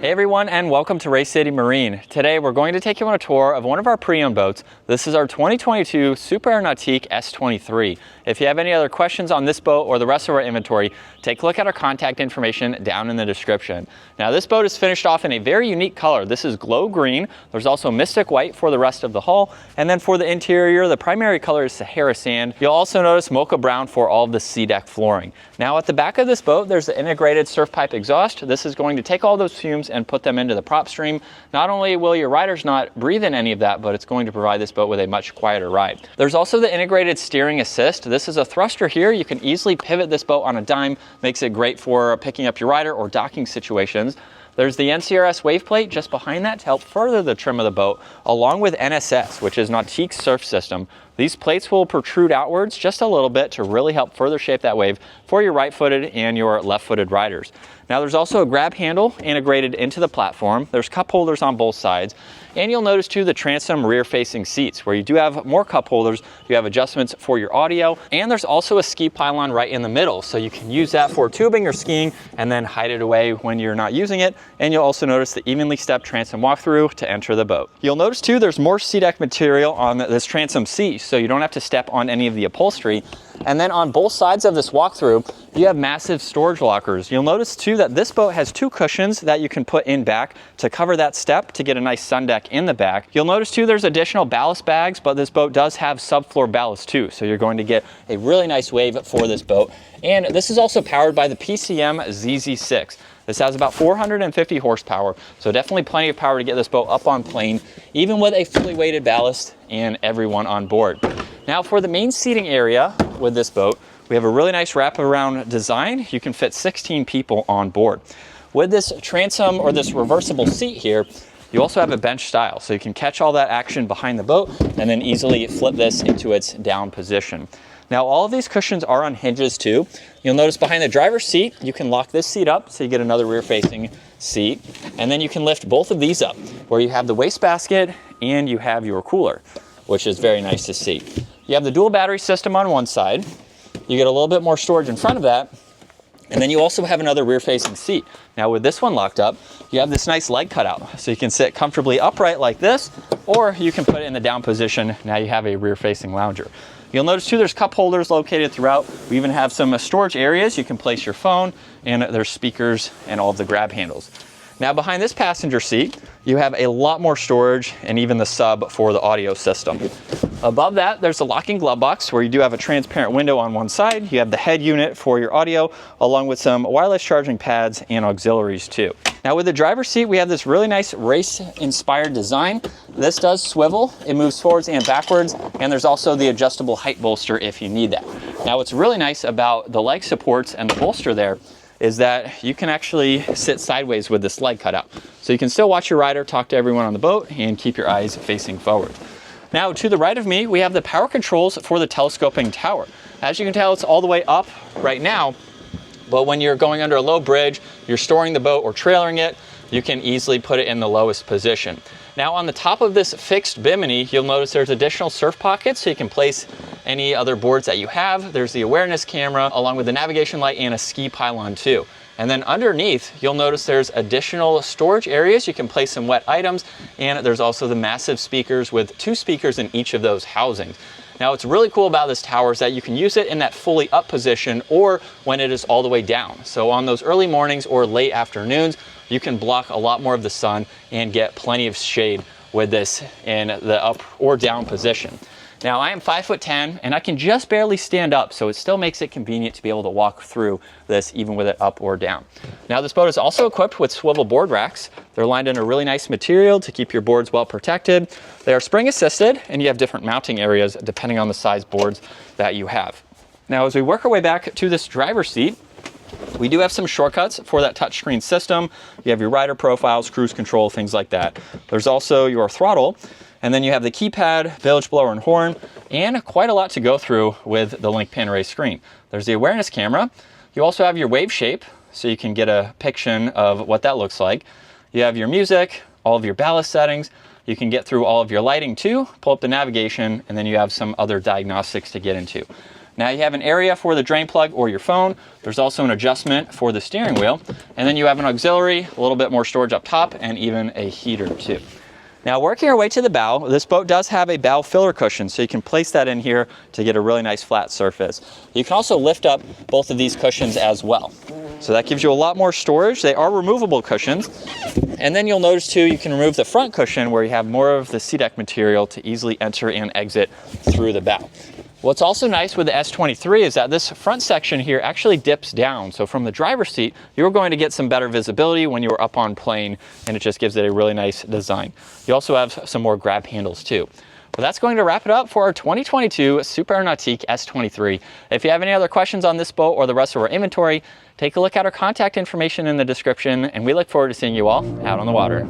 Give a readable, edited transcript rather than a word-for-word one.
Hey everyone, and welcome to Race City Marine. Today we're going to take you on a tour of one of our pre-owned boats. This is our 2022 Super Nautique S23. If you have any other questions on this boat or the rest of our inventory, take a look at our contact information down in the description. Now this boat is finished off in a very unique color. This is glow green. There's also mystic white for the rest of the hull. And then for the interior, the primary color is Sahara sand. You'll also notice mocha brown for all of the sea deck flooring. Now at the back of this boat, there's the integrated surf pipe exhaust. This is going to take all those fumes and put them into the prop stream. Not only will your riders not breathe in any of that, but it's going to provide this boat with a much quieter ride. There's also the integrated steering assist. This is a thruster here. You can easily pivot this boat on a dime. Makes it great for picking up your rider or docking situations. There's the NCRS wave plate just behind that to help further the trim of the boat, along with NSS, which is Nautique's surf system. These plates will protrude outwards just a little bit to really help further shape that wave for your right-footed and your left-footed riders. Now there's also a grab handle integrated into the platform. There's cup holders on both sides. And you'll notice too the Transom rear-facing seats where you do have more cup holders. You have adjustments for your audio. And there's also a ski pylon right in the middle. So you can use that for tubing or skiing and then hide it away when you're not using it. And you'll also notice the evenly stepped transom walkthrough to enter the boat. You'll notice too there's more sea deck material on this transom seat, so you don't have to step on any of the upholstery. And then on both sides of this walkthrough, you have massive storage lockers. You'll notice too that this boat has two cushions that you can put in back to cover that step to get a nice sun deck in the back. You'll notice too there's additional ballast bags, but this boat does have subfloor ballast too, so you're going to get a really nice wave for this boat. And this is also powered by the PCM ZZ6. This has about 450 horsepower, so definitely plenty of power to get this boat up on plane, even with a fully weighted ballast and everyone on board. Now for the main seating area with this boat, we have a really nice wraparound design. You can fit 16 people on board. With this transom or this reversible seat here, you also have a bench style, so you can catch all that action behind the boat and then easily flip this into its down position. Now all of these cushions are on hinges too. You'll notice behind the driver's seat, you can lock this seat up so you get another rear-facing seat. And then you can lift both of these up where you have the wastebasket and you have your cooler, which is very nice to see. You have the dual battery system on one side. You get a little bit more storage in front of that. And then you also have another rear-facing seat. Now with this one locked up, you have this nice leg cutout. So you can sit comfortably upright like this, or you can put it in the down position. Now you have a rear-facing lounger. You'll notice too there's cup holders located throughout. We even have some storage areas. You can place your phone, and there's speakers and all of the grab handles. Now behind this passenger seat, you have a lot more storage and even the sub for the audio system. Above that, there's a locking glove box where you do have a transparent window on one side. You have the head unit for your audio, along with some wireless charging pads and auxiliaries too. Now with the driver's seat, we have this really nice race-inspired design. This does swivel, it moves forwards and backwards, and there's also the adjustable height bolster if you need that. Now what's really nice about the leg supports and the bolster there is that you can actually sit sideways with this leg cutout. So you can still watch your rider, talk to everyone on the boat, and keep your eyes facing forward. Now to the right of me, we have the power controls for the telescoping tower. As you can tell, it's all the way up right now, but when you're going under a low bridge, you're storing the boat or trailering it, you can easily put it in the lowest position. Now on the top of this fixed bimini, you'll notice there's additional surf pockets, so you can place any other boards that you have. There's the awareness camera, along with the navigation light and a ski pylon too. And then underneath, you'll notice there's additional storage areas. You can place some wet items, and there's also the massive speakers with 2 speakers in each of those housings. Now what's really cool about this tower is that you can use it in that fully up position or when it is all the way down. So on those early mornings or late afternoons, you can block a lot more of the sun and get plenty of shade with this in the up or down position. Now I am 5'10" and I can just barely stand up, so it still makes it convenient to be able to walk through this even with it up or down. Now this boat is also equipped with swivel board racks. They're lined in a really nice material to keep your boards well protected. They are spring assisted, and you have different mounting areas depending on the size boards that you have. Now as we work our way back to this driver's seat, we do have some shortcuts for that touchscreen system. You have your rider profiles, cruise control, things like that. There's also your throttle. And then you have the keypad, bilge blower and horn, and quite a lot to go through with the Link Pan Array screen. There's the awareness camera. You also have your wave shape, so you can get a picture of what that looks like. You have your music, all of your ballast settings. You can get through all of your lighting too, pull up the navigation, and then you have some other diagnostics to get into. Now you have an area for the drain plug or your phone. There's also an adjustment for the steering wheel. And then you have an auxiliary, a little bit more storage up top, and even a heater too. Now working our way to the bow, this boat does have a bow filler cushion, so you can place that in here to get a really nice flat surface. You can also lift up both of these cushions as well. So that gives you a lot more storage. They are removable cushions. And then you'll notice too, you can remove the front cushion where you have more of the SeaDek material to easily enter and exit through the bow. What's also nice with the S23 is that this front section here actually dips down. So from the driver's seat, you're going to get some better visibility when you're up on plane, and it just gives it a really nice design. You also have some more grab handles too. Well, that's going to wrap it up for our 2022 Super Nautique S23. If you have any other questions on this boat or the rest of our inventory, take a look at our contact information in the description, and we look forward to seeing you all out on the water.